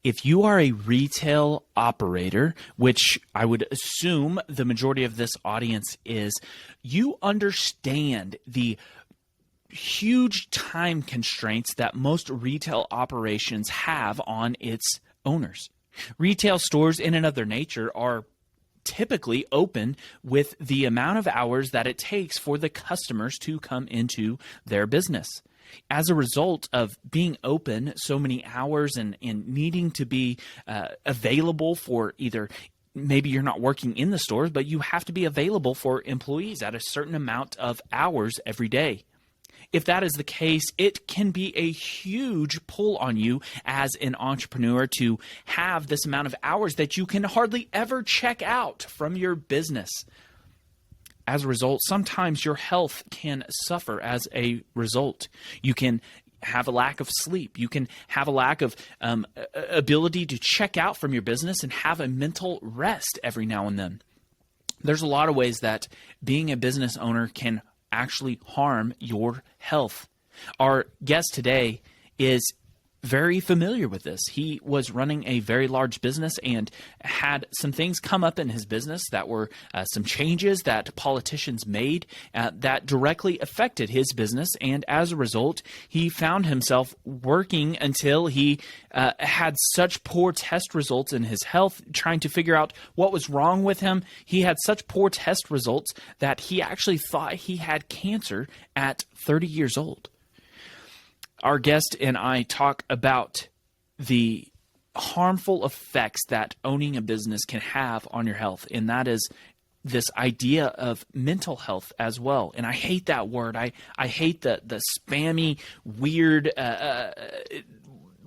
If you are a retail operator, which I would assume the majority of this audience is, you understand the huge time constraints that most retail operations have on its owners. Retail stores in and of their nature are typically open with the amount of hours that it takes for the customers to come into their business. As a result of being open so many hours and needing to be available for either, maybe you're not working in the stores, but you have to be available for employees at a certain amount of hours every day. If that is the case, it can be a huge pull on you as an entrepreneur to have this amount of hours that you can hardly ever check out from your business. As a result, sometimes your health can suffer as a result. You can have a lack of sleep. You can have a lack of ability to check out from your business and have a mental rest every now and then. There's a lot of ways that being a business owner can actually harm your health. Our guest today is very familiar with this. He was running a very large business and had some things come up in his business that were some changes that politicians made that directly affected his business. And as a result, he found himself working until he had such poor test results in his health, trying to figure out what was wrong with him. He had such poor test results that he actually thought he had cancer at 30 years old. Our guest and I talk about the harmful effects that owning a business can have on your health, and that is this idea of mental health as well. And I hate that word. I hate the spammy, weird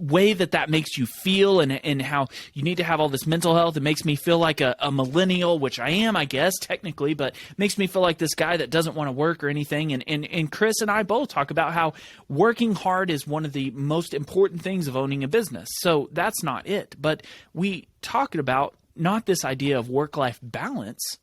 way that makes you feel, and how you need to have all this mental health. It makes me feel like a millennial, which I am, I guess, technically, but makes me feel like this guy that doesn't want to work or anything. And Chris and I both talk about how working hard is one of the most important things of owning a business. So that's not it. But we talk about not this idea of work-life balance,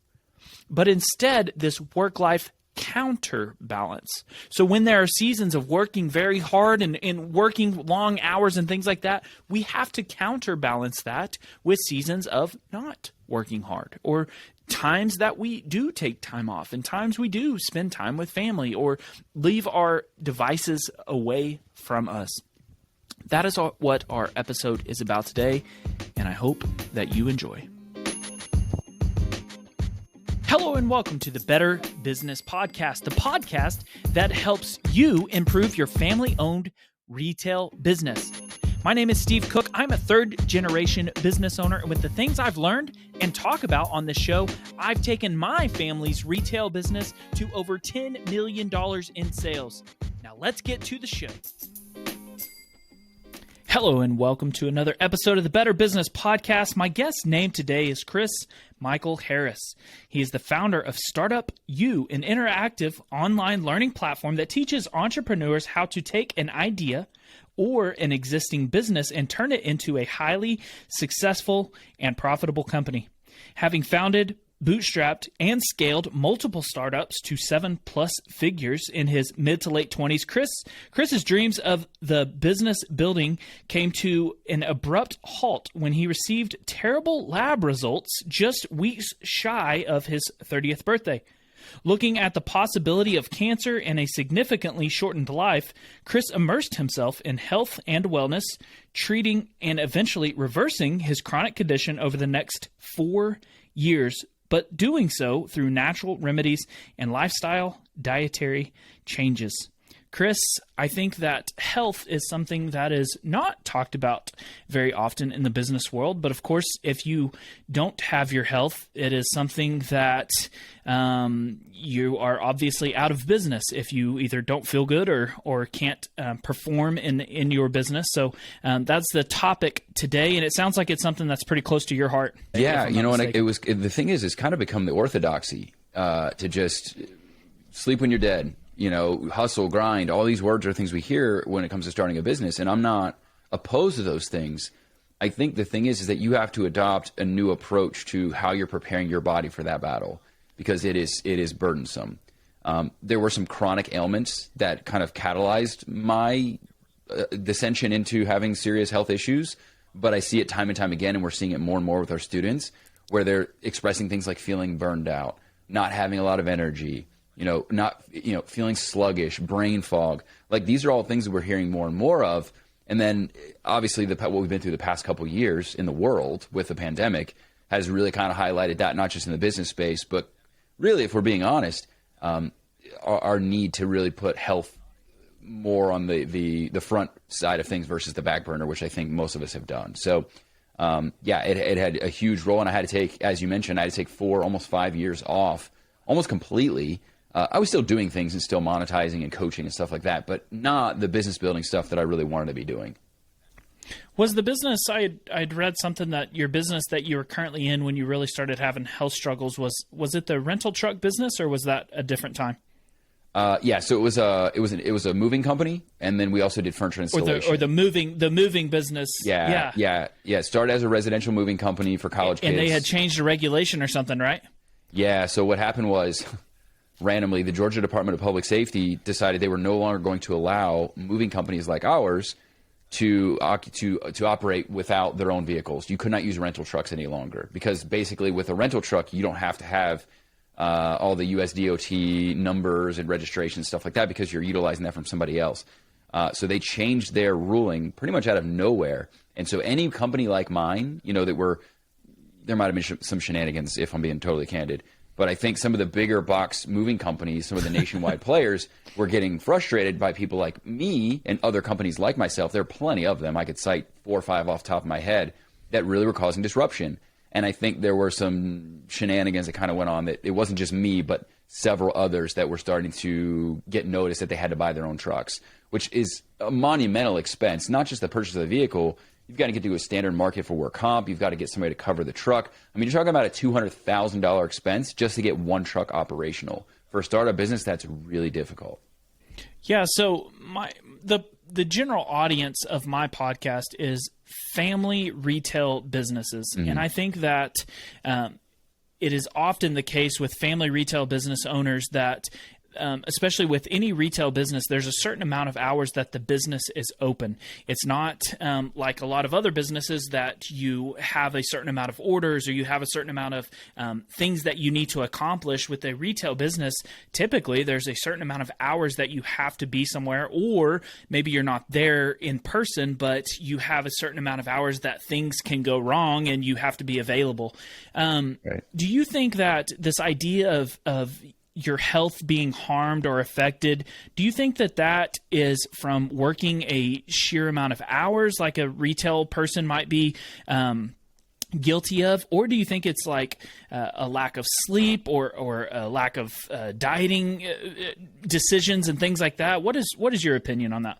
but instead this work-life counterbalance. So when there are seasons of working very hard and working long hours and things like that, we have to counterbalance that with seasons of not working hard, or times that we do take time off, and times we do spend time with family or leave our devices away from us. That is what our episode is about today, and I hope that you enjoy. Hello and welcome to the Better Business Podcast, the podcast that helps you improve your family-owned retail business. My name is Steve Cook. I'm a third-generation business owner, and with the things I've learned and talk about on this show, I've taken my family's retail business to over $10 million in sales. Now let's get to the show. Hello and welcome to another episode of the Better Business Podcast. My guest name today is Chris Michael Harris. He is the founder of Startup U, an interactive online learning platform that teaches entrepreneurs how to take an idea or an existing business and turn it into a highly successful and profitable company. Having founded, bootstrapped, and scaled multiple startups to 7+ figures in his mid to late 20s, Chris's dreams of the business building came to an abrupt halt when he received terrible lab results just weeks shy of his 30th birthday. Looking at the possibility of cancer and a significantly shortened life, Chris immersed himself in health and wellness, treating and eventually reversing his chronic condition over the next 4 years, but doing so through natural remedies and lifestyle dietary changes. Chris, I think that health is something that is not talked about very often in the business world. But of course, if you don't have your health, it is something that you are obviously out of business if you either don't feel good or can't perform in your business. So that's the topic today, and it sounds like it's something that's pretty close to your heart. Yeah, you know, and the thing is, it's kind of become the orthodoxy to just sleep when you're dead. You know, hustle, grind, all these words are things we hear when it comes to starting a business. And I'm not opposed to those things. I think the thing is that you have to adopt a new approach to how you're preparing your body for that battle, because it is burdensome. There were some chronic ailments that kind of catalyzed my descension into having serious health issues. but I see it time and time again, and we're seeing it more and more with our students, where they're expressing things like feeling burned out, not having a lot of energy, feeling sluggish, brain fog. Like, these are all things that we're hearing more and more of. And then obviously what we've been through the past couple of years in the world with the pandemic has really kind of highlighted that, not just in the business space, but really, if we're being honest, our need to really put health more on the front side of things versus the back burner, which I think most of us have done. So it had a huge role, and I had to take, as you mentioned, I had to take almost 5 years off, almost completely. I was still doing things and still monetizing and coaching and stuff like that, but not the business building stuff that I really wanted to be doing. Was the business, I'd read something that your business that you were currently in when you really started having health struggles, was it the rental truck business, or was that a different time? So it was a moving company, and then we also did furniture installation. Or the moving business. Yeah. It started as a residential moving company for college kids. And they had changed the regulation or something, right? Yeah, so what happened was, randomly, the Georgia Department of Public Safety decided they were no longer going to allow moving companies like ours to operate without their own vehicles. You could not use rental trucks any longer, because basically with a rental truck, you don't have to have all the USDOT numbers and registration stuff like that, because you're utilizing that from somebody else. So they changed their ruling pretty much out of nowhere. And so any company like mine, there might have been some shenanigans, if I'm being totally candid. But I think some of the bigger box moving companies, some of the nationwide players, were getting frustrated by people like me and other companies like myself. There are plenty of them. I could cite 4 or 5 off the top of my head that really were causing disruption. And I think there were some shenanigans that kind of went on, that it wasn't just me, but several others that were starting to get noticed that they had to buy their own trucks, which is a monumental expense, not just the purchase of the vehicle. You've got to get to a standard market for work comp. You've got to get somebody to cover the truck. I mean, you're talking about a $200,000 expense just to get one truck operational. For a startup business, that's really difficult. Yeah. So the general audience of my podcast is family retail businesses. Mm-hmm. And I think that it is often the case with family retail business owners that especially with any retail business, there's a certain amount of hours that the business is open. It's not like a lot of other businesses that you have a certain amount of orders, or you have a certain amount of things that you need to accomplish. With a retail business, typically there's a certain amount of hours that you have to be somewhere, or maybe you're not there in person, but you have a certain amount of hours that things can go wrong and you have to be available. Right. Do you think that this idea of your health being harmed or affected, do you think that is from working a sheer amount of hours like a retail person might be guilty of? Or do you think it's like a lack of sleep or a lack of dieting decisions and things like that? What is your opinion on that?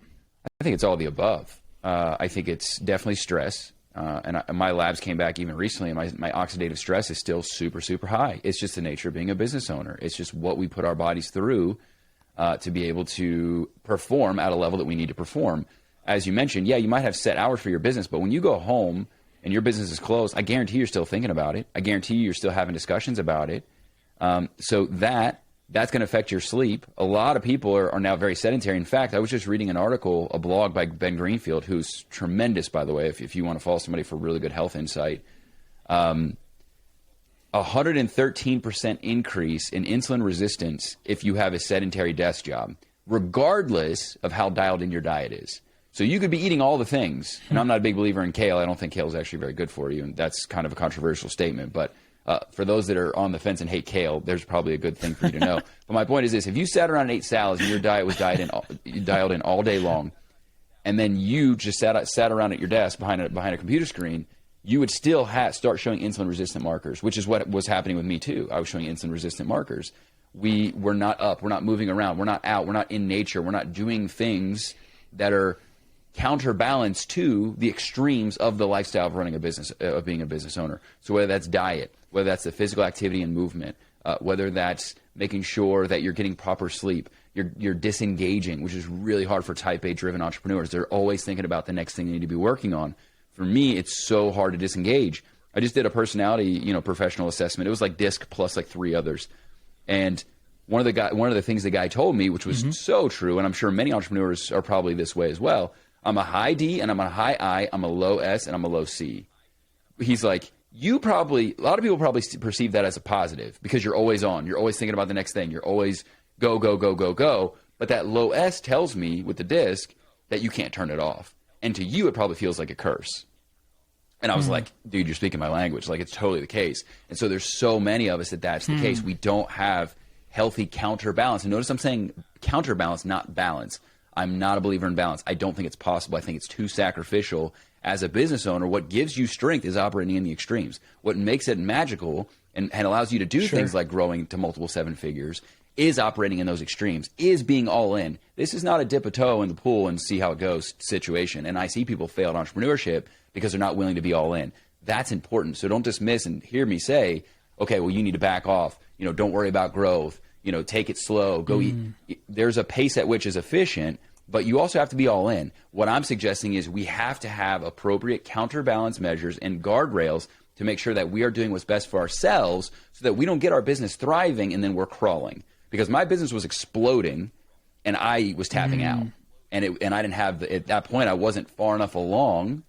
I think it's all the above. I think it's definitely stress. And my labs came back even recently, and my oxidative stress is still super, super high. It's just the nature of being a business owner. It's just what we put our bodies through to be able to perform at a level that we need to perform. As you mentioned, yeah, you might have set hours for your business, but when you go home and your business is closed, I guarantee you're still thinking about it. I guarantee you're still having discussions about it. So that's going to affect your sleep. A lot of people are now very sedentary. In fact, I was just reading an article, a blog by Ben Greenfield, who's tremendous, by the way, if you want to follow somebody for really good health insight. 113% increase in insulin resistance if you have a sedentary desk job, regardless of how dialed in your diet is. So you could be eating all the things, and I'm not a big believer in kale. I don't think kale is actually very good for you, and that's kind of a controversial statement, but for those that are on the fence and hate kale, there's probably a good thing for you to know. But my point is this: if you sat around and ate salads and your diet was dialed in all day long, and then you just sat around at your desk behind a computer screen, you would still start showing insulin-resistant markers, which is what was happening with me too. I was showing insulin-resistant markers. We're not up. We're not moving around. We're not out. We're not in nature. We're not doing things that are counterbalance to the extremes of the lifestyle of running a business, of being a business owner. So whether that's diet, whether that's the physical activity and movement, whether that's making sure that you're getting proper sleep, you're disengaging, which is really hard for type A driven entrepreneurs. They're always thinking about the next thing they need to be working on. For me, it's so hard to disengage. I just did a personality, professional assessment. It was like DISC plus like 3 others. And one of the things the guy told me, which was so true, and I'm sure many entrepreneurs are probably this way as well, I'm a high D and I'm a high I, I'm a low S and I'm a low C. He's like, a lot of people probably perceive that as a positive because you're always on. You're always thinking about the next thing. You're always go, go, go, go, go. But that low S tells me with the disc that you can't turn it off. And to you, it probably feels like a curse. And I was like, dude, you're speaking my language. Like, it's totally the case. And so there's so many of us that's the case. We don't have healthy counterbalance. And notice I'm saying counterbalance, not balance. I'm not a believer in balance. I don't think it's possible. I think it's too sacrificial. As a business owner, what gives you strength is operating in the extremes. What makes it magical and allows you to do things like growing to multiple seven figures is operating in those extremes, is being all in. This is not a dip a toe in the pool and see how it goes situation. And I see people fail at entrepreneurship because they're not willing to be all in. That's important. So don't dismiss and hear me say, okay, well, you need to back off. Don't worry about growth. Take it slow. Go eat. There's a pace at which is efficient, but you also have to be all in. What I'm suggesting is we have to have appropriate counterbalance measures and guardrails to make sure that we are doing what's best for ourselves so that we don't get our business thriving and then we're crawling. Because my business was exploding and I was tapping out. And I didn't have, at that point, I wasn't far enough along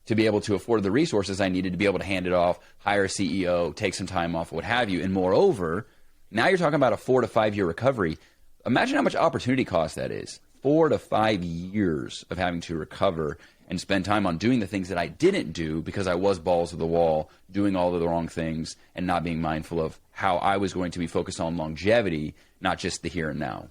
to be able to afford the resources I needed to be able to hand it off, hire a CEO, take some time off, what have you. And moreover, now you're talking about a 4 to 5 year recovery. Imagine how much opportunity cost that is. 4 to 5 years of having to recover and spend time on doing the things that I didn't do because I was balls to the wall, doing all of the wrong things and not being mindful of how I was going to be focused on longevity, not just the here and now.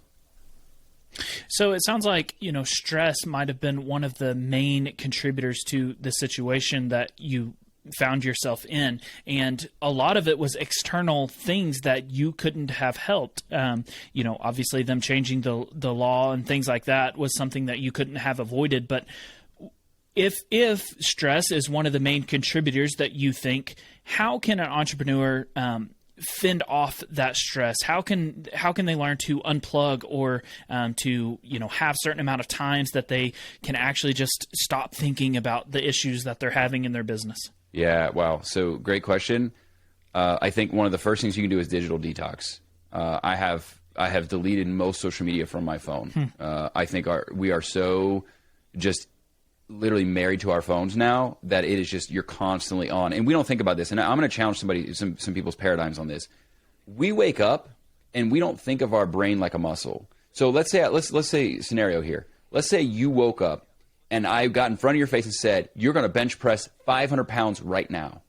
So it sounds like, stress might have been one of the main contributors to the situation that you found yourself in. And a lot of it was external things that you couldn't have helped. Obviously them changing the law and things like that was something that you couldn't have avoided. But if stress is one of the main contributors that you think, how can an entrepreneur fend off that stress? How can they learn to unplug or to have certain amount of times that they can actually just stop thinking about the issues that they're having in their business? Yeah, wow. So great question. I think one of the first things you can do is digital detox. I have deleted most social media from my phone. I think we are so just literally married to our phones now that it is just, you're constantly on. And we don't think about this. And I'm going to challenge some people's paradigms on this. We wake up and we don't think of our brain like a muscle. So let's say scenario here. Let's say you woke up and I got in front of your face and said, you're going to bench press 500 pounds right now.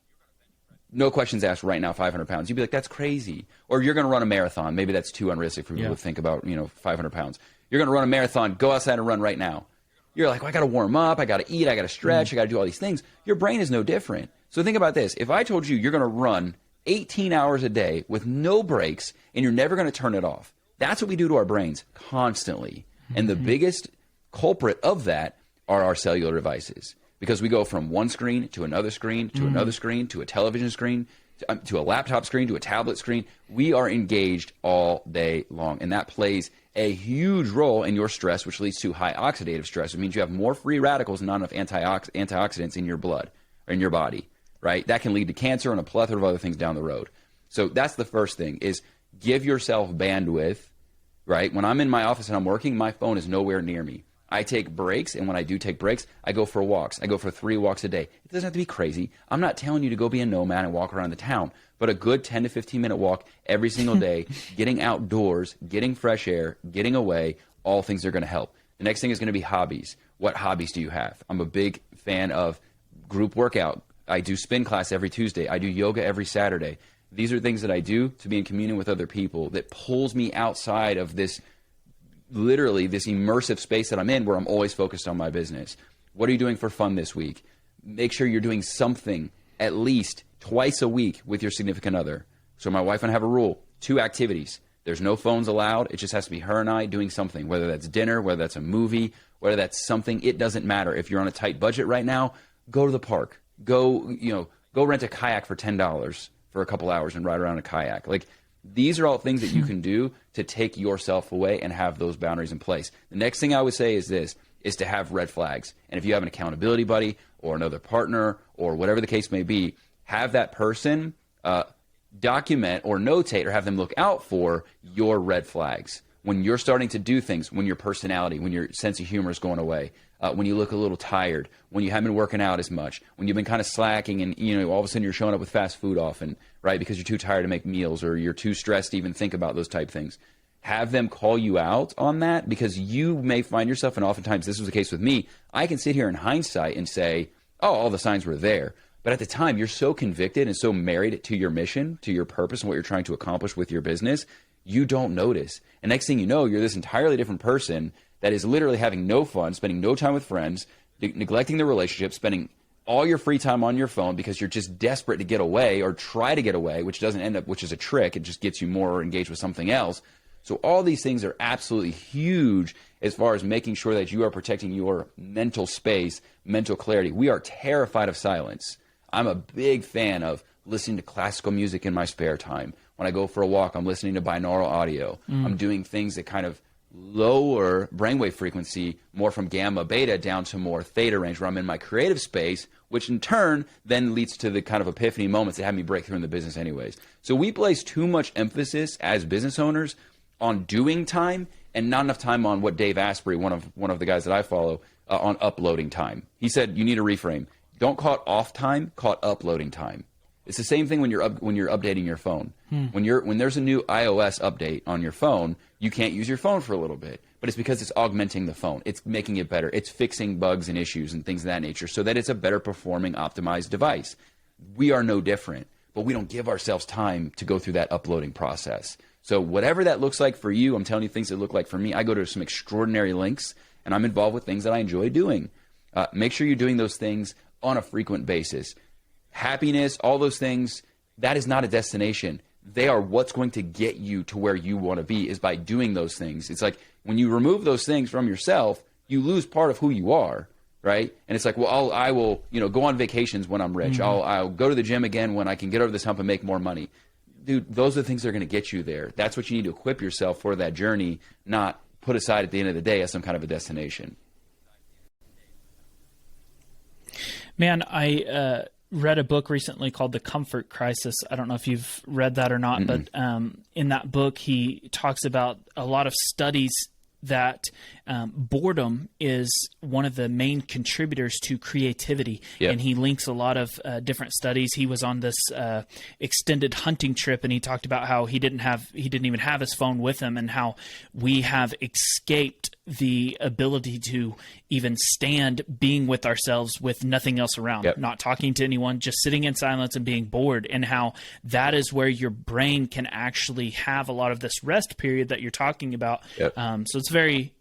No questions asked right now, 500 pounds. You'd be like, that's crazy. Or you're going to run a marathon. Maybe that's too unrealistic for people to think about, 500 pounds. You're going to run a marathon. Go outside and run right now. You're like, well, I got to warm up. I got to eat. I got to stretch. I got to do all these things. Your brain is no different. So think about this. If I told you you're going to run 18 hours a day with no breaks and you're never going to turn it off, that's what we do to our brains constantly. And the biggest culprit of that are our cellular devices, because we go from one screen to another screen to another screen to a television screen to a laptop screen to a tablet screen. We are engaged all day long, and that plays a huge role in your stress, which leads to high oxidative stress. It means you have more free radicals and not enough antioxidants in your blood or in your body, right? That can lead to cancer and a plethora of other things down the road. So that's the first thing, is give yourself bandwidth, right? When I'm in my office and I'm working, my phone is nowhere near me. I take breaks, and when I do take breaks, I go for walks. I go for 3 walks a day. It doesn't have to be crazy. I'm not telling you to go be a nomad and walk around the town, but a good 10 to 15-minute walk every single day, getting outdoors, getting fresh air, getting away, all things are going to help. The next thing is going to be hobbies. What hobbies do you have? I'm a big fan of group workout. I do spin class every Tuesday. I do yoga every Saturday. These are things that I do to be in communion with other people that pulls me outside of this, literally this immersive space that I'm in where I'm always focused on my business. What are you doing for fun this week? Make sure you're doing something at least twice a week with your significant other. So my wife and I have a rule, 2 activities. There's no phones allowed. It just has to be her and I doing something, whether that's dinner, whether that's a movie, whether that's something. It doesn't matter. If you're on a tight budget right now, go to the park. Go rent a kayak for $10 for a couple hours and ride around a kayak. Like, these are all things that you can do to take yourself away and have those boundaries in place. The next thing I would say is this, is to have red flags. And if you have an accountability buddy or another partner or whatever the case may be, have that person document or notate or have them look out for your red flags. When you're starting to do things, when your personality, when your sense of humor is going away, when you look a little tired, when you haven't been working out as much, when you've been kind of slacking and, all of a sudden you're showing up with fast food often, right? Because you're too tired to make meals or you're too stressed to even think about those type things. Have them call you out on that, because you may find yourself, and oftentimes this was the case with me, I can sit here in hindsight and say, oh, all the signs were there. But at the time, you're so convicted and so married to your mission, to your purpose and what you're trying to accomplish with your business, you don't notice. And next thing you know, you're this entirely different person that is literally having no fun, spending no time with friends, neglecting the relationship, spending all your free time on your phone because you're just desperate to get away or try to get away, which doesn't end up, which is a trick. It just gets you more engaged with something else. So all these things are absolutely huge as far as making sure that you are protecting your mental space, mental clarity. We are terrified of silence. I'm a big fan of listening to classical music in my spare time. When I go for a walk, I'm listening to binaural audio. I'm doing things that kind of lower brainwave frequency, more from gamma beta down to more theta range, where I'm in my creative space, which in turn then leads to the kind of epiphany moments that have me break through in the business anyways. So we place too much emphasis as business owners on doing time and not enough time on what Dave Asprey, one of the guys that I follow, on uploading time. He said you need to reframe. Don't call it off time, call it uploading time. It's the same thing when you're updating your phone. When there's a new iOS update on your phone, you can't use your phone for a little bit. But it's because it's augmenting the phone. It's making it better. It's fixing bugs and issues and things of that nature so that it's a better performing, optimized device. We are no different, but we don't give ourselves time to go through that uploading process. So whatever that looks like for you, I'm telling you things that look like for me. I go to some extraordinary links, and I'm involved with things that I enjoy doing. Make sure you're doing those things on a frequent basis. Happiness, all those things, that is not a destination. They are what's going to get you to where you want to be, is by doing those things. It's like when you remove those things from yourself, you lose part of who you are, right? And it's like, well, I will go on vacations when I'm rich. I'll go to the gym again when I can get over this hump and make more money. Dude, those are the things that are going to get you there. That's what you need to equip yourself for, that journey, not put aside at the end of the day as some kind of a destination. Man, I read a book recently called The Comfort Crisis. I don't know if you've read that or not, but in that book, he talks about a lot of studies that boredom is one of the main contributors to creativity. Yep. And he links a lot of different studies. He was on this extended hunting trip, and he talked about how he didn't even have his phone with him, and how we have escaped the ability to even stand being with ourselves with nothing else around, yep. Not talking to anyone, just sitting in silence and being bored, and how that is where your brain can actually have a lot of this rest period that you're talking about. Yep. So it's very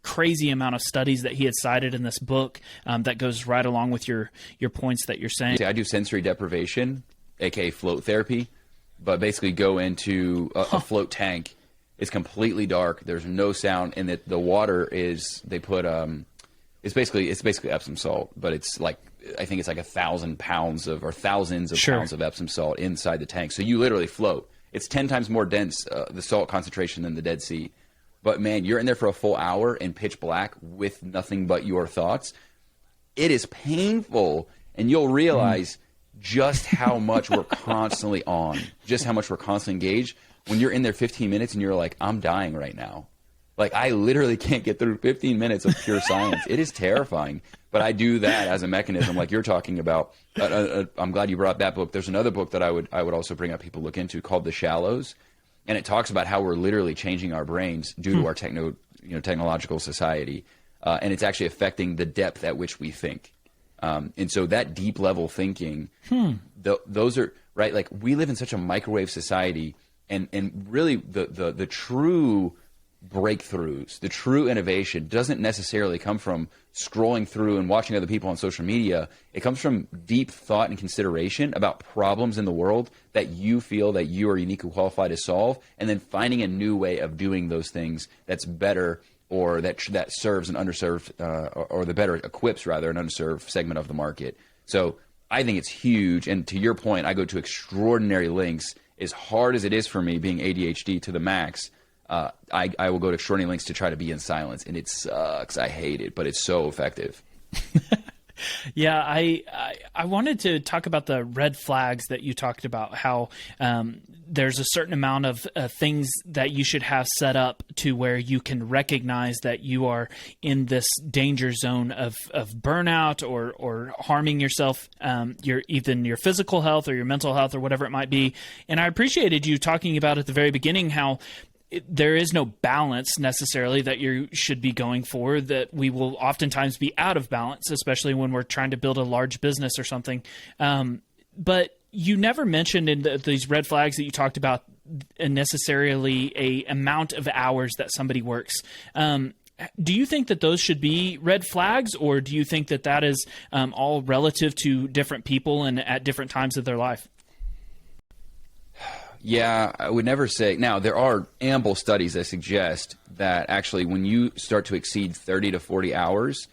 crazy amount of studies that he had cited in this book that goes right along with your points that you're saying. I do sensory deprivation, aka float therapy, but basically go into a float tank. It's completely dark. There's no sound, and the water is, they put it's basically Epsom salt, but it's like, I think it's like 1,000 pounds or thousands of pounds of Epsom salt inside the tank. So you literally float. It's 10 times more dense, the salt concentration, than the Dead Sea. But man, you're in there for a full hour in pitch black with nothing but your thoughts. It is painful, and you'll realize just how much we're constantly on, just how much we're constantly engaged. When you're in there 15 minutes and you're like, I'm dying right now. Like, I literally can't get through 15 minutes of pure silence. It is terrifying. But I do that as a mechanism, like you're talking about. I'm glad you brought up that book. There's another book that I would also bring up, people look into, called The Shallows. And it talks about how we're literally changing our brains due to our technological society. And it's actually affecting the depth at which we think. And so that deep level thinking, those are, right, like, we live in such a microwave society. And really the true breakthroughs, the true innovation doesn't necessarily come from scrolling through and watching other people on social media. It comes from deep thought and consideration about problems in the world that you feel that you are uniquely qualified to solve, and then finding a new way of doing those things that's better, or that serves an underserved, or the better equips, rather, an underserved segment of the market. So I think it's huge. And to your point, I go to extraordinary lengths. As hard as it is for me, being ADHD to the max, I will go to extraordinary lengths to try to be in silence, and it sucks. I hate it, but it's so effective. Yeah, I wanted to talk about the red flags that you talked about, how there's a certain amount of things that you should have set up to where you can recognize that you are in this danger zone of burnout or harming yourself, even your physical health or your mental health or whatever it might be. And I appreciated you talking about at the very beginning how there is no balance necessarily that you should be going for, that we will oftentimes be out of balance, especially when we're trying to build a large business or something. But you never mentioned in these red flags that you talked about necessarily a amount of hours that somebody works. Do you think that those should be red flags, or do you think that that is all relative to different people and at different times of their life? Yeah, I would never say. Now, there are ample studies that suggest that actually when you start to exceed 30 to 40 hours,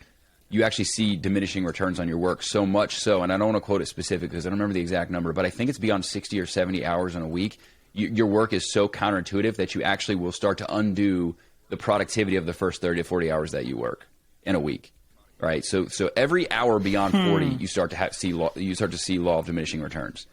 you actually see diminishing returns on your work, so much so, and I don't want to quote it specifically because I don't remember the exact number, but I think it's beyond 60 or 70 hours in a week. Your work is so counterintuitive that you actually will start to undo the productivity of the first 30 to 40 hours that you work in a week, right? So every hour beyond 40, you start to see law of diminishing returns.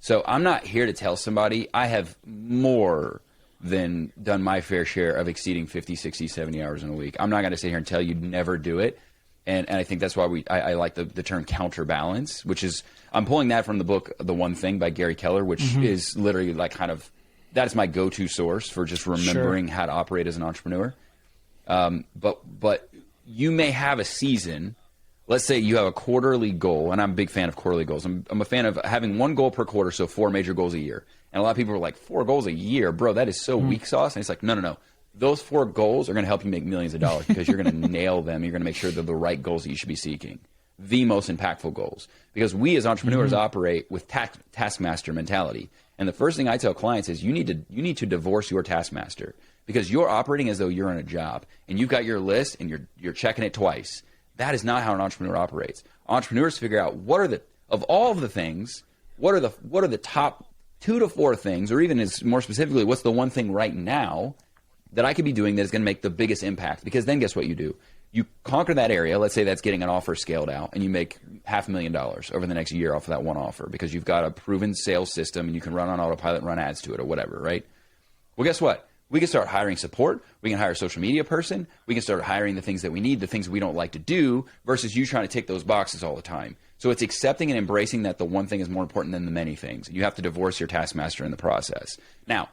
So I'm not here to tell somebody. I have more than done my fair share of exceeding 50, 60, 70 hours in a week. I'm not going to sit here and tell you never do it. And I think that's why I like the term counterbalance, which is, I'm pulling that from the book, The One Thing by Gary Keller, which is literally like kind of, that is my go-to source for just remembering how to operate as an entrepreneur. But you may have a season. Let's say you have a quarterly goal, and I'm a big fan of quarterly goals. I'm a fan of having one goal per quarter, so 4 major goals a year. And a lot of people are like, 4 goals a year? Bro, that is so weak sauce. And it's like, no. Those 4 goals are going to help you make millions of dollars because you're going to nail them. You're going to make sure they're the right goals that you should be seeking, the most impactful goals. Because we as entrepreneurs operate with taskmaster mentality. And the first thing I tell clients is you need to divorce your taskmaster, because you're operating as though you're in a job and you've got your list and you're checking it twice. That is not how an entrepreneur operates. Entrepreneurs figure out of all of the things, what are the top 2 to 4 things, or even as more specifically, what's the one thing right now that I could be doing that is going to make the biggest impact? Because then guess what you do? You conquer that area. Let's say that's getting an offer scaled out, and you make $500,000 over the next year off of that one offer because you've got a proven sales system and you can run on autopilot and run ads to it or whatever, right? Well, guess what? We can start hiring support. We can hire a social media person. We can start hiring the things that we need, the things we don't like to do, versus you trying to tick those boxes all the time. So it's accepting and embracing that the one thing is more important than the many things. You have to divorce your taskmaster in the process. Now,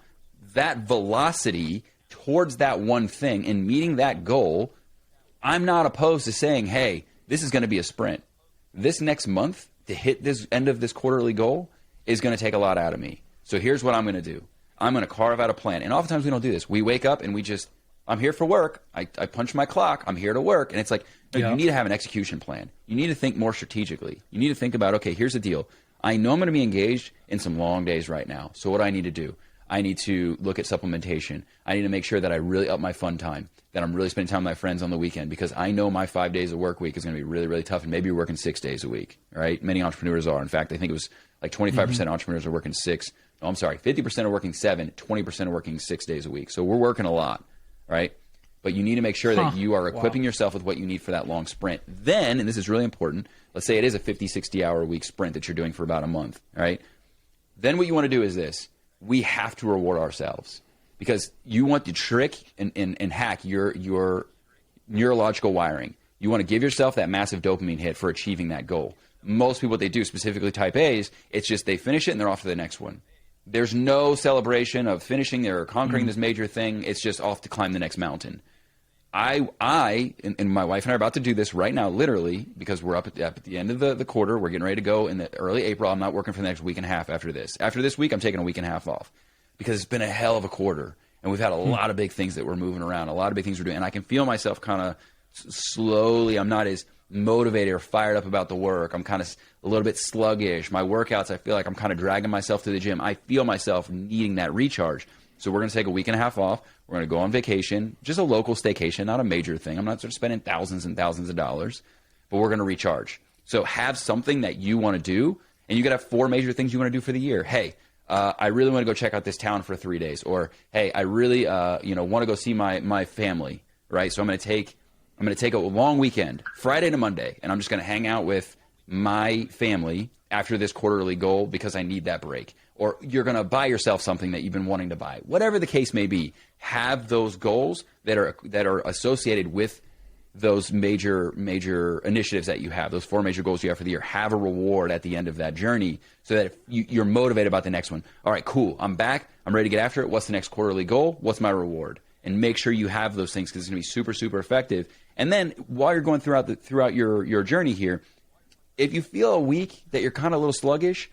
that velocity towards that one thing and meeting that goal, I'm not opposed to saying, hey, this is going to be a sprint. This next month to hit this end of this quarterly goal is going to take a lot out of me. So here's what I'm going to do. I'm going to carve out a plan. And oftentimes we don't do this. We wake up and I'm here for work. I punch my clock. I'm here to work. And it's like, no, you need to have an execution plan. You need to think more strategically. You need to think about, okay, here's the deal. I know I'm going to be engaged in some long days right now. So what do I need to do? I need to look at supplementation. I need to make sure that I really up my fun time, that I'm really spending time with my friends on the weekend, because I know my 5 days of work week is going to be really, really tough. And maybe you're working 6 days a week, right? Many entrepreneurs are. In fact, I think it was like 25% of entrepreneurs are working 6. No, I'm sorry, 50% are working 7, 20% are working 6 days a week. So we're working a lot, right? But you need to make sure that you are equipping yourself with what you need for that long sprint. Then, and this is really important, let's say it is a 50, 60-hour a week sprint that you're doing for about a month, right? Then what you want to do is this. We have to reward ourselves, because you want to trick and hack your neurological wiring. You want to give yourself that massive dopamine hit for achieving that goal. Most people, what they do, specifically type A's, it's just they finish it and they're off to the next one. There's no celebration of finishing or conquering this major thing. It's just off to climb the next mountain. And my wife and I are about to do this right now, literally, because we're up at the end of the quarter. We're getting ready to go in the early April. I'm not working for the next week and a half after this. After this week, I'm taking a week and a half off, because it's been a hell of a quarter. And we've had a lot of big things that we're moving around, a lot of big things we're doing. And I can feel myself kind of slowly, I'm not as motivated or fired up about the work. I'm kind of a little bit sluggish. My workouts, I feel like I'm kind of dragging myself to the gym. I feel myself needing that recharge. So we're going to take a week and a half off. We're going to go on vacation, just a local staycation, not a major thing. I'm not sort of spending thousands and thousands of dollars, but we're going to recharge. So have something that you want to do, and you got to have 4 major things you want to do for the year. Hey, I really want to go check out this town for 3 days. Or, hey, I really want to go see my family, right? So I'm going to take I'm going to take a long weekend, Friday to Monday, and I'm just going to hang out with my family after this quarterly goal because I need that break. Or you're going to buy yourself something that you've been wanting to buy. Whatever the case may be, have those goals that are associated with those major initiatives that you have, those 4 major goals you have for the year. Have a reward at the end of that journey so that if you're motivated about the next one. All right, cool. I'm back. I'm ready to get after it. What's the next quarterly goal? What's my reward? And make sure you have those things because it's going to be super, super effective. And then while you're going throughout your journey here, if you feel a week that you're kind of a little sluggish,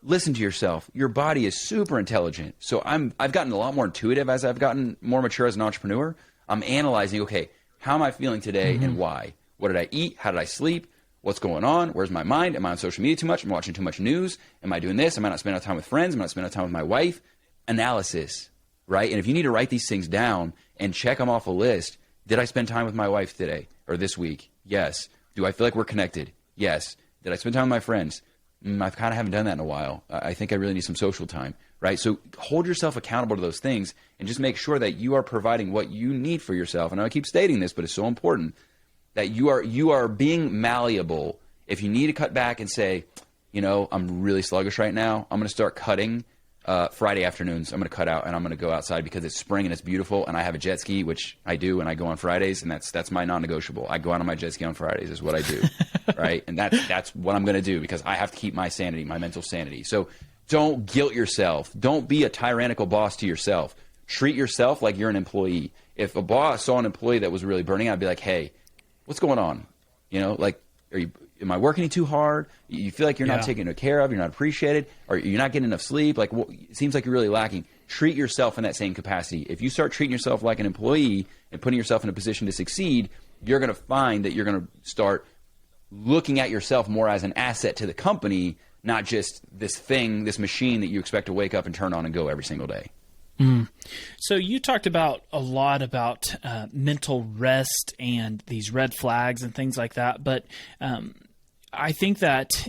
listen to yourself. Your body is super intelligent. So I've gotten a lot more intuitive as I've gotten more mature as an entrepreneur. I'm analyzing, okay, how am I feeling today and why? What did I eat? How did I sleep? What's going on? Where's my mind? Am I on social media too much? Am I watching too much news? Am I doing this? Am I not spending enough time with friends? Am I not spending enough time with my wife? Analysis, right? And if you need to write these things down and check them off a list, did I spend time with my wife today or this week? Yes. Do I feel like we're connected? Yes. Did I spend time with my friends? I kind of haven't done that in a while. I think I really need some social time, right? So hold yourself accountable to those things and just make sure that you are providing what you need for yourself. And I keep stating this, but it's so important that you are being malleable. If you need to cut back and say, I'm really sluggish right now, I'm going to start cutting Friday afternoons. I'm going to cut out and I'm going to go outside because it's spring and it's beautiful and I have a jet ski, which I do, and I go on Fridays, and that's my non-negotiable. I go out on my jet ski on Fridays is what I do, right? And that's what I'm going to do because I have to keep my sanity, my mental sanity. So don't guilt yourself. Don't be a tyrannical boss to yourself. Treat yourself like you're an employee. If a boss saw an employee that was really burning out, I'd be like, hey, what's going on? Am I working too hard? You feel like you're not taken care of, you're not appreciated, or you're not getting enough sleep. It seems like you're really lacking. Treat yourself in that same capacity. If you start treating yourself like an employee and putting yourself in a position to succeed, you're going to find that you're going to start looking at yourself more as an asset to the company, not just this machine that you expect to wake up and turn on and go every single day. So you talked a lot about mental rest and these red flags and things like that. But I think that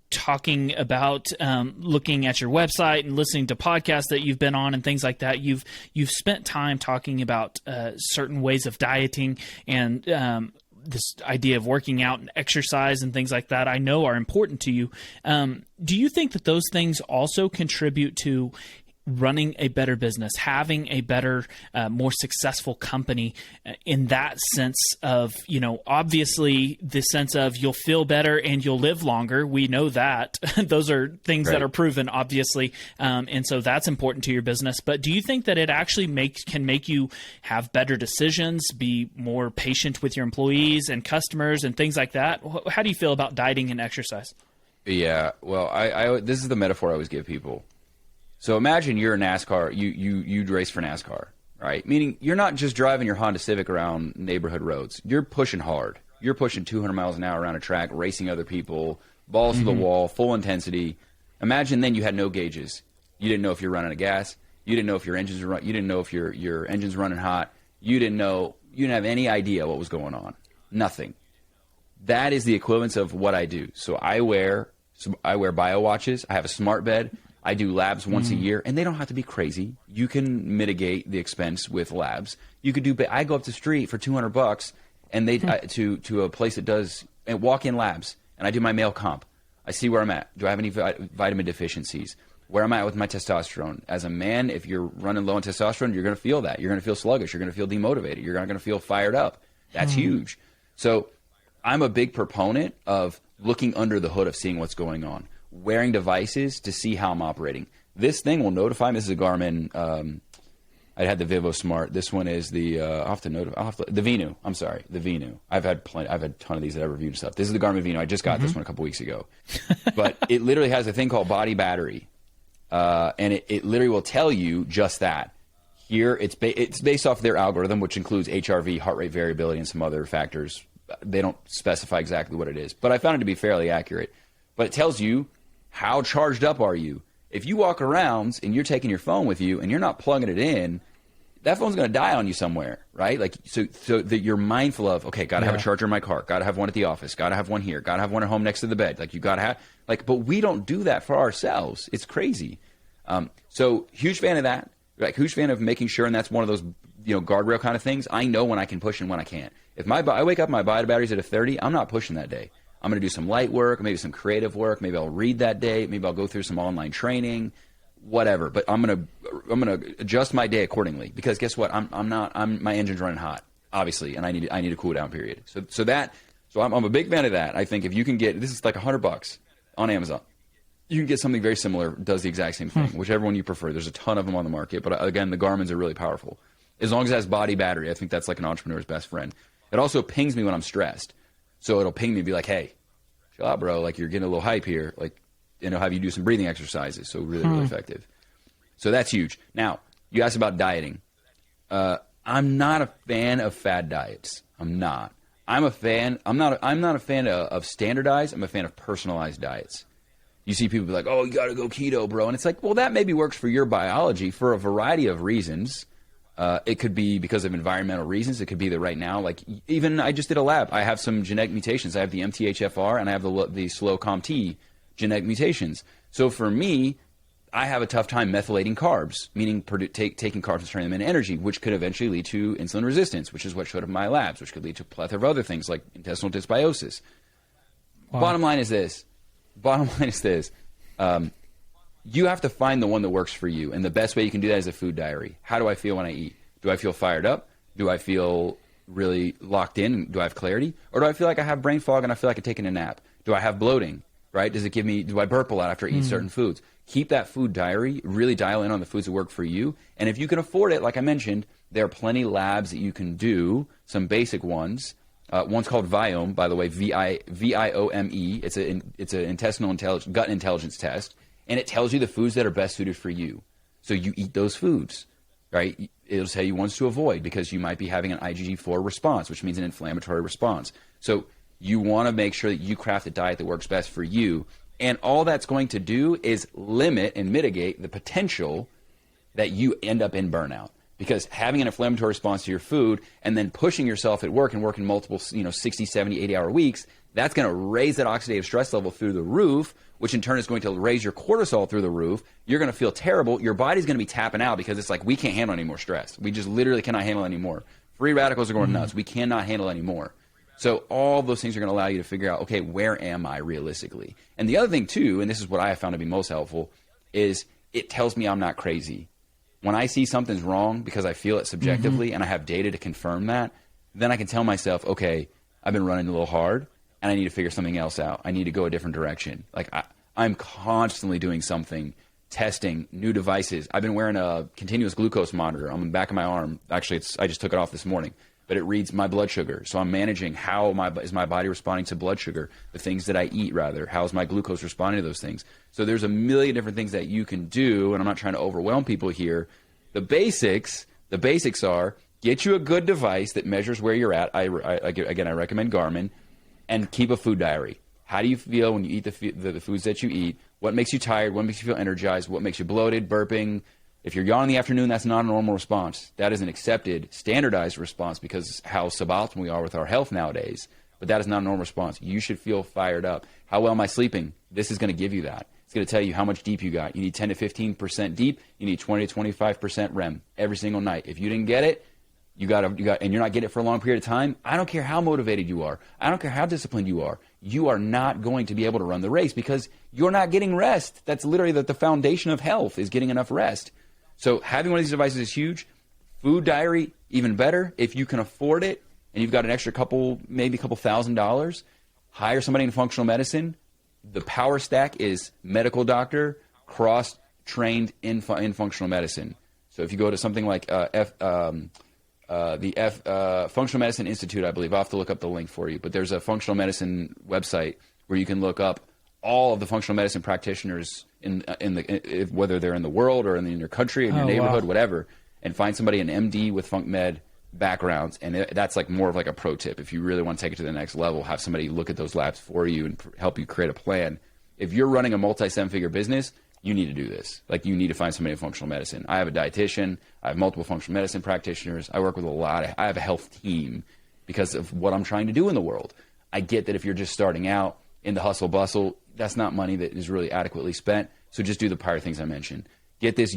talking about looking at your website and listening to podcasts that you've been on and things like that, you've spent time talking about certain ways of dieting and this idea of working out and exercise and things like that I know are important to you. Do you think that those things also contribute to running a better business, having a better, more successful company in that sense of, obviously the sense of you'll feel better and you'll live longer. We know that. Those are things that are proven, obviously. And so that's important to your business. But do you think that it actually can make you have better decisions, be more patient with your employees and customers and things like that? How do you feel about dieting and exercise? Yeah, well, I this is the metaphor I always give people. So imagine you're a NASCAR, you race for NASCAR, right? Meaning you're not just driving your Honda Civic around neighborhood roads. You're pushing hard. You're pushing 200 miles an hour around a track, racing other people, balls to the wall, full intensity. Imagine then you had no gauges. You didn't know if you're running out of gas. You didn't know if your engines were You didn't know if your engine's running hot. You didn't have any idea what was going on. Nothing. That is the equivalence of what I do. So I wear bio watches. I have a smart bed. I do labs once a year, and they don't have to be crazy. You can mitigate the expense with labs. You could do. I go up the street for $200, and to a place that does walk-in labs, and I do my male comp. I see where I'm at. Do I have any vitamin deficiencies? Where am I at with my testosterone? As a man, if you're running low on testosterone, you're going to feel that. You're going to feel sluggish. You're going to feel demotivated. You're not going to feel fired up. That's huge. So I'm a big proponent of looking under the hood of seeing what's going on. Wearing devices to see how I'm operating. This thing will notify me. This is a Garmin. I had the Vivo Smart. This one is the the Venu. I'm sorry, the Venu. I've had a ton of these that I've reviewed and stuff. This is the Garmin Venu. I just got this one a couple weeks ago, but it literally has a thing called body battery, and it literally will tell you just that. Here, it's based off their algorithm, which includes HRV, heart rate variability, and some other factors. They don't specify exactly what it is, but I found it to be fairly accurate. But it tells you how charged up are you. If you walk around and you're taking your phone with you and you're not plugging it in, that phone's going to die on you somewhere, right? Like so that you're mindful of, okay, got to have a charger in my car, got to have one at the office, got to have one here, got to have one at home next to the bed. Like you got to have but we don't do that for ourselves. It's crazy. So huge fan of that. Like huge fan of making sure, and that's one of those guardrail kind of things. I know when I can push and when I can't. If I wake up, my body battery's at a 30, I'm not pushing that day. I'm going to do some light work, maybe some creative work. Maybe I'll read that day. Maybe I'll go through some online training, whatever. But I'm going to adjust my day accordingly, because guess what? My engine's running hot, obviously, and I need a cool down period. So I'm a big fan of that. I think if you can get, this is like $100 on Amazon. You can get something very similar, does the exact same thing, whichever one you prefer. There's a ton of them on the market, but again, the Garmin's are really powerful. As long as it has body battery, I think that's like an entrepreneur's best friend. It also pings me when I'm stressed. So it'll ping me and be like, hey, chill out, bro. Like, you're getting a little hype here. Like, and it'll have you do some breathing exercises. So really effective. So that's huge. Now, you asked about dieting. I'm not a fan of fad diets. I'm not. I'm not a fan of standardized. I'm a fan of personalized diets. You see people be like, oh, you got to go keto, bro. And it's like, well, that maybe works for your biology for a variety of reasons. It could be because of environmental reasons. It could be that right now, like, even I just did a lab. I have some genetic mutations. I have the MTHFR and I have the slow COMT genetic mutations. So for me, I have a tough time methylating carbs, meaning taking carbs and turning them into energy, which could eventually lead to insulin resistance, which is what showed up in my labs, which could lead to a plethora of other things like intestinal dysbiosis. Wow. Bottom line is this. You have to find the one that works for you. And the best way you can do that is a food diary. How do I feel when I eat? Do I feel fired up? Do I feel really locked in? Do I have clarity? Or do I feel like I have brain fog and I feel like I'm taking a nap? Do I have bloating? Right? Do I burp a lot after I eat certain foods? Keep that food diary, really dial in on the foods that work for you. And if you can afford it, like I mentioned, there are plenty labs that you can do, some basic ones. One's called Viome, by the way, Viome. It's an gut intelligence test, and it tells you the foods that are best suited for you. So you eat those foods, right? It'll tell you ones to avoid because you might be having an IgG4 response, which means an inflammatory response. So you want to make sure that you craft a diet that works best for you. And all that's going to do is limit and mitigate the potential that you end up in burnout. Because having an inflammatory response to your food and then pushing yourself at work and working multiple, 60, 70, 80-hour weeks, that's going to raise that oxidative stress level through the roof, which in turn is going to raise your cortisol through the roof. You're going to feel terrible. Your body's going to be tapping out because it's like, we can't handle any more stress. We just literally cannot handle any more. Free radicals are going nuts. We cannot handle any more. So all those things are going to allow you to figure out, okay, where am I realistically? And the other thing too, and this is what I have found to be most helpful, is it tells me I'm not crazy. When I see something's wrong because I feel it subjectively and I have data to confirm that, then I can tell myself, okay, I've been running a little hard and I need to figure something else out. I need to go a different direction. Like I'm constantly doing something, testing new devices. I've been wearing a continuous glucose monitor on the back of my arm. Actually, I just took it off this morning, but it reads my blood sugar. So I'm managing how is my body responding to blood sugar, the things that I eat rather. How is my glucose responding to those things? So there's a million different things that you can do, and I'm not trying to overwhelm people here. The basics are get you a good device that measures where you're at. I recommend Garmin, and keep a food diary. How do you feel when you eat the foods that you eat? What makes you tired? What makes you feel energized? What makes you bloated, burping? If you're yawning in the afternoon, that's not a normal response. That is an accepted, standardized response because how suboptimal we are with our health nowadays. But that is not a normal response. You should feel fired up. How well am I sleeping? This is going to give you that. It's going to tell you how much deep you got. You need 10 to 15% deep. You need 20 to 25% REM every single night. If you didn't get it, and you're not getting it for a long period of time, I don't care how motivated you are. I don't care how disciplined you are. You are not going to be able to run the race because you're not getting rest. That's literally the foundation of health is getting enough rest. So having one of these devices is huge. Food diary, even better. If you can afford it and you've got an extra maybe a couple $1,000, hire somebody in functional medicine. The power stack is medical doctor, cross-trained in functional medicine. So if you go to something like Functional Medicine Institute, I believe. I'll have to look up the link for you. But there's a functional medicine website where you can look up all of the functional medicine practitioners whether they're in the world or in your country, in your neighborhood, whatever, and find somebody, an MD with Func Med backgrounds. And that's like more of like a pro tip. If you really want to take it to the next level, have somebody look at those labs for you and help you create a plan. If you're running a multi-seven-figure business, you need to do this. Like, you need to find somebody in functional medicine. I have a dietitian. I have multiple functional medicine practitioners. I work with I have a health team because of what I'm trying to do in the world. I get that if you're just starting out in the hustle bustle, that's not money that is really adequately spent. So just do the prior things I mentioned. Get this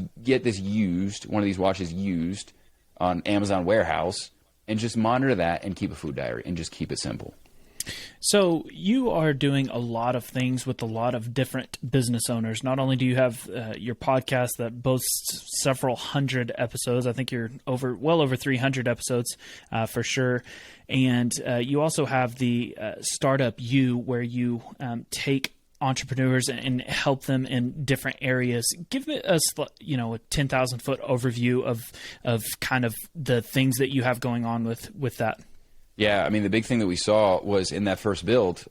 used, one of these watches used on Amazon Warehouse and just monitor that and keep a food diary and just keep it simple. So you are doing a lot of things with a lot of different business owners. Not only do you have your podcast that boasts several hundred episodes, I think you're well over 300 episodes for sure. And you also have the Startup You, where you take entrepreneurs and help them in different areas. Give us, a 10,000 foot overview of kind of the things that you have going on with that. Yeah, I mean, the big thing that we saw was in that first build,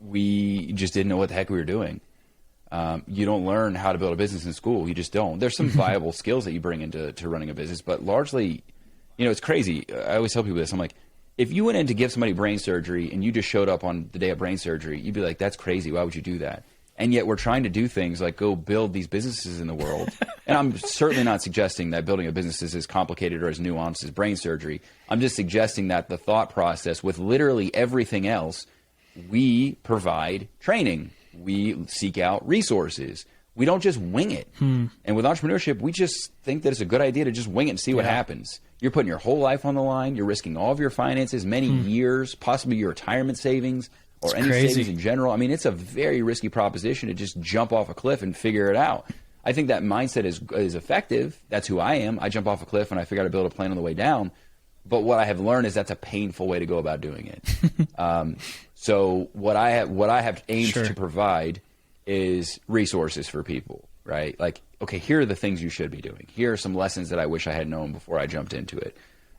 we just didn't know what the heck we were doing. You don't learn how to build a business in school. You just don't. There's some viable skills that you bring into running a business, but largely, it's crazy. I always tell people this. I'm like, if you went in to give somebody brain surgery and you just showed up on the day of brain surgery, you'd be like, that's crazy. Why would you do that? And yet we're trying to do things like go build these businesses in the world. And I'm certainly not suggesting that building a business is as complicated or as nuanced as brain surgery. I'm just suggesting that the thought process with literally everything else, we provide training. We seek out resources. We don't just wing it. And with entrepreneurship, we just think that it's a good idea to just wing it and see what happens. You're putting your whole life on the line. You're risking all of your finances, many years, possibly your retirement savings, or any savings in general. I mean, it's a very risky proposition to just jump off a cliff and figure it out. I think that mindset is effective. That's who I am. I jump off a cliff and I figure out to build a plan on the way down. But what I have learned is that's a painful way to go about doing it. So what I have aimed to provide is resources for people, right? Like, okay, here are the things you should be doing. Here are some lessons that I wish I had known before I jumped into it.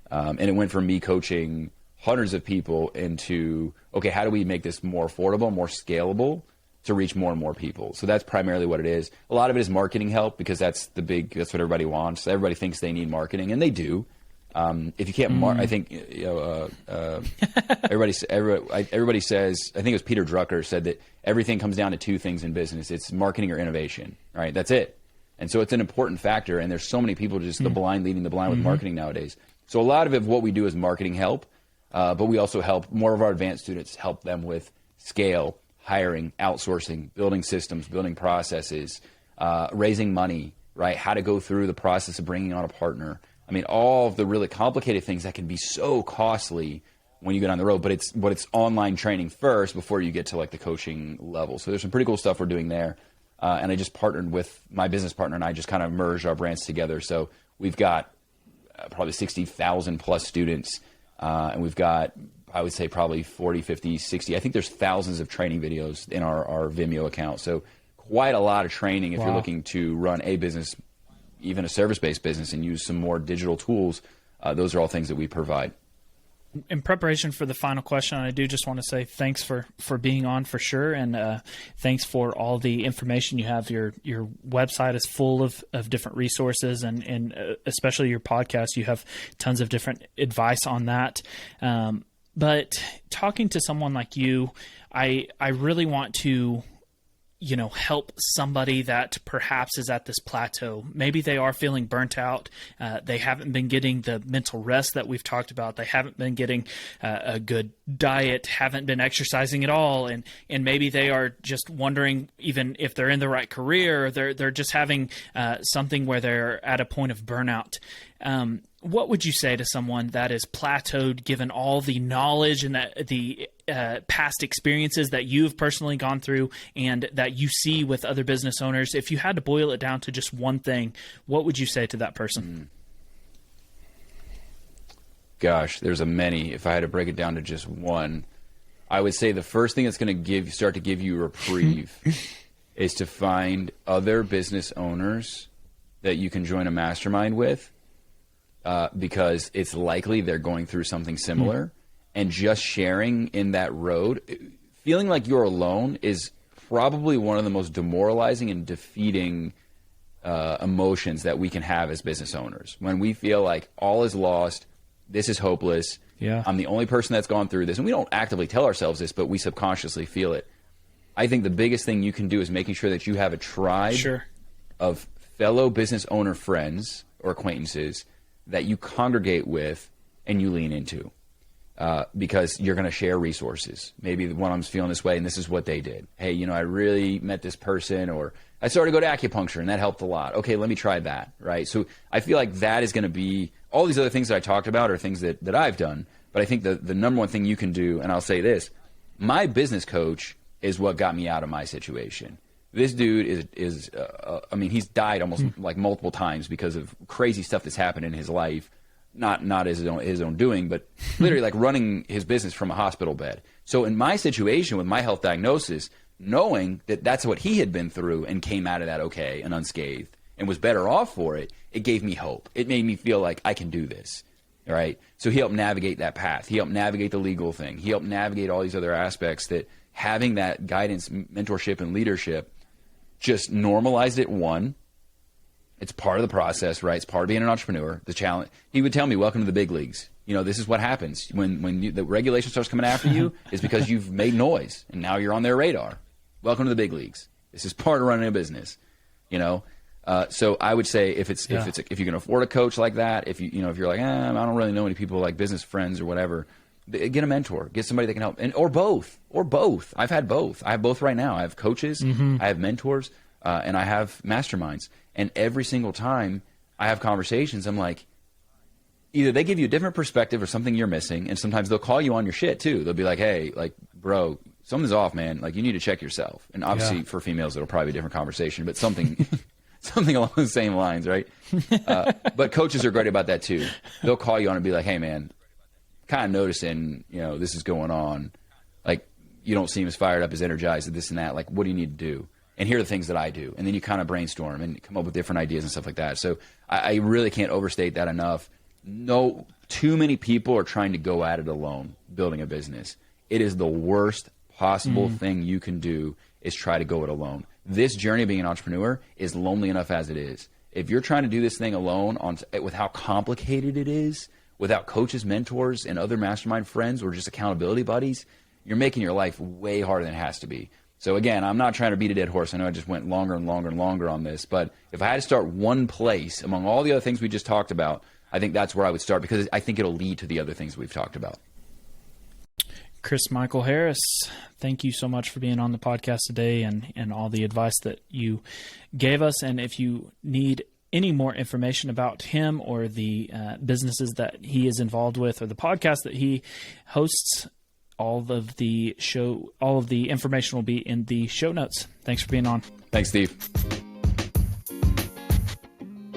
And it went from me coaching hundreds of people into, okay, how do we make this more affordable, more scalable to reach more and more people? So that's primarily what it is. A lot of it is marketing help, because that's what everybody wants. Everybody thinks they need marketing, and they do. If you can't, I think everybody says. I think it was Peter Drucker said that everything comes down to two things in business: it's marketing or innovation. Right? That's it. And so it's an important factor. And there's so many people just the blind leading the blind with marketing nowadays. So a lot of what we do is marketing help, but we also help more of our advanced students, help them with scale, hiring, outsourcing, building systems, building processes, raising money. Right? How to go through the process of bringing on a partner. I mean, all of the really complicated things that can be so costly when you get on the road, but it's online training first before you get to like the coaching level. So there's some pretty cool stuff we're doing there. And I just partnered with my business partner, and I just kind of merged our brands together. So we've got probably 60,000 plus students. And we've got, I would say, probably 40, 50, 60. I think there's thousands of training videos in our Vimeo account. So quite a lot of training if you're looking to run a business, even a service-based business, and use some more digital tools. Those are all things that we provide. In preparation for the final question, I do just want to say thanks for being on for sure. And thanks for all the information you have. Your website is full of different resources, and especially your podcast, you have tons of different advice on that. But talking to someone like you, I really want to help somebody that perhaps is at this plateau. Maybe they are feeling burnt out. They haven't been getting the mental rest that we've talked about. They haven't been getting a good diet, haven't been exercising at all. And maybe they are just wondering even if they're in the right career, they're just having something where they're at a point of burnout. What would you say to someone that is plateaued, given all the knowledge and the past experiences that you've personally gone through and that you see with other business owners? If you had to boil it down to just one thing, what would you say to that person? Gosh, there's a many. If I had to break it down to just one, I would say the first thing that's going to start to give you a reprieve is to find other business owners that you can join a mastermind with. Because it's likely they're going through something similar, and just sharing in that road, feeling like you're alone is probably one of the most demoralizing and defeating emotions that we can have as business owners. When we feel like all is lost, this is hopeless, I'm the only person that's gone through this, and we don't actively tell ourselves this, but we subconsciously feel it. I think the biggest thing you can do is making sure that you have a tribe of fellow business owner friends or acquaintances that you congregate with and you lean into. because you're going to share resources. Maybe one of them's feeling this way, and this is what they did. Hey, you know, I really met this person, or I started to go to acupuncture, and that helped a lot. Okay, let me try that, right? So I feel like that is going to be, all these other things that I talked about are things that I've done. But I think the number one thing you can do, and I'll say this, my business coach is what got me out of my situation. This dude is I mean, he's died almost like multiple times because of crazy stuff that's happened in his life. Not his own doing, but literally like running his business from a hospital bed. So in my situation with my health diagnosis, knowing that that's what he had been through and came out of that okay and unscathed and was better off for it, it gave me hope. It made me feel like I can do this, right? So he helped navigate that path. He helped navigate the legal thing. He helped navigate all these other aspects that having that guidance, mentorship, and leadership just normalized it. One, it's part of the process, right? It's part of being an entrepreneur. The challenge. He would tell me, "Welcome to the big leagues." You know, this is what happens when the regulation starts coming after you. Is because you've made noise and now you're on their radar. Welcome to the big leagues. This is part of running a business. You know, so I would say if you can afford a coach like that, if you're like, I don't really know any people like business friends or whatever, get a mentor, get somebody that can help, or both. I've had both. I have both right now. I have coaches, I have mentors, and I have masterminds. And every single time I have conversations, I'm like, either they give you a different perspective or something you're missing, and sometimes they'll call you on your shit too. They'll be like, hey, like, bro, something's off, man. Like, you need to check yourself. And obviously for females, it'll probably be a different conversation, but something along the same lines, right? But coaches are great about that too. They'll call you on and be like, hey, man, kind of noticing, this is going on. Like, you don't seem as fired up, as energized, this and that. Like, what do you need to do? And here are the things that I do. And then you kind of brainstorm and come up with different ideas and stuff like that. So I really can't overstate that enough. No, too many people are trying to go at it alone, building a business. It is the worst possible thing you can do is try to go it alone. This journey of being an entrepreneur is lonely enough as it is. If you're trying to do this thing alone with how complicated it is, without coaches, mentors, and other mastermind friends or just accountability buddies, you're making your life way harder than it has to be. So again, I'm not trying to beat a dead horse. I know I just went longer and longer and longer on this, but if I had to start one place among all the other things we just talked about, I think that's where I would start, because I think it'll lead to the other things we've talked about. Chris Michael Harris, thank you so much for being on the podcast today and all the advice that you gave us. And if you need any more information about him or the businesses that he is involved with or the podcast that he hosts, all of the information will be in the show notes. Thanks for being on. Thanks, Steve.